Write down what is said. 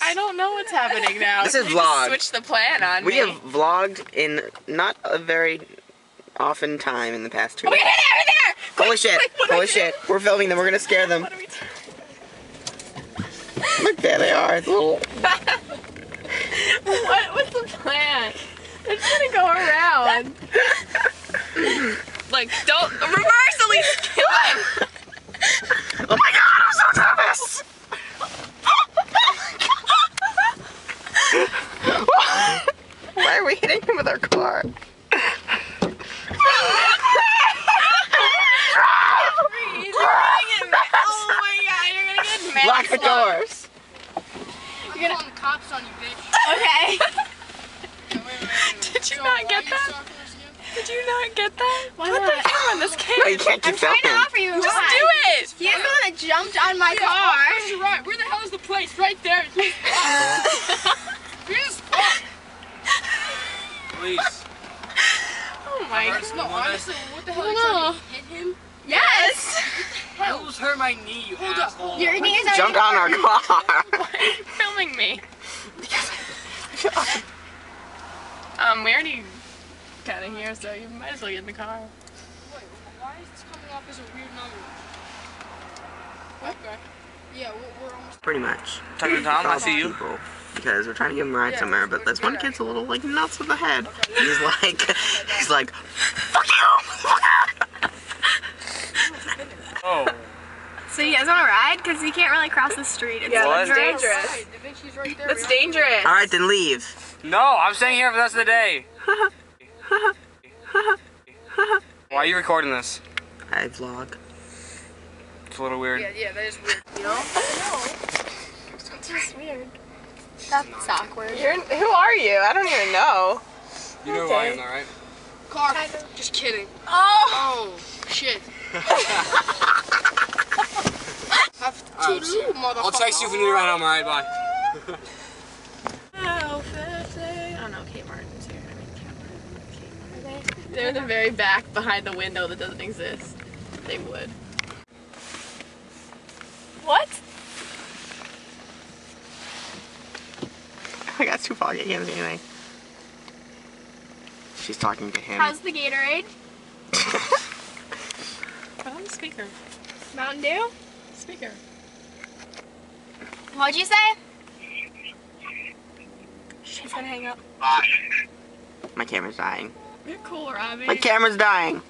I don't know what's happening now. This is You vlog. just switched the plan on me. We have vlogged in not a very often time in the past 2 weeks. Over there! Holy shit! Holy shit! We're filming them. We're gonna scare them. What are we doing? Look, there they are. Little. What's the plan? They're just gonna go around. Like, don't reverse, at least kill him. Oh my god! I'm so nervous. Why are we hitting him with our car? Oh my god, you're gonna get mad. Lock the doors. You're gonna call the cops on you, bitch. Okay. Wait. Did you not get that? Did you not get that? Why Put not? the camera on this No, kid. you can't keep I'm trying to filming. offer you a Just ride. do it. He's the one that jumped on my car. You're right. Where the hell is the place? Right there. Here's Please. Oh my god. No, honestly, what the hell are you No. trying to hit him? Yes. I almost hurt my knee, you asshole. Your knee is already Jumped on our car. Why are you filming me? We already got in here, so you might as well get in the car. Wait, why is this coming off as a weird number? Okay. Yeah, we're almost. Pretty much. Talking to Tom, I see you. People, because we're trying to give him a ride Yeah, somewhere, but this one kid's a little like nuts with the head. He's like, fuck you! Oh. So you guys want to ride? Because you can't really cross the street. It's Yeah, that's dangerous. dangerous. Right, the bitch is right there. That's dangerous. All right, then leave. No, I'm staying here for the rest of the day. Why are you recording this? I vlog. It's a little weird. Yeah, that is weird. You know? It's just weird. That's awkward. Who are you? I don't even know. You know who I am, alright? Car. Just kidding. Oh. Oh, shit. Have to do, motherfucker. I'll text you if you need to ride home, alright? Bye. Oh no, Kate Martin's here. I mean, Kate. They're in the very back behind the window that doesn't exist. They would. What? I got too foggy. I can't see anything. She's talking to him. How's the Gatorade? Put on the speaker. Mountain Dew? Speaker. What'd you say? She's gonna hang up. My camera's dying. You're cool, Robbie. My camera's dying.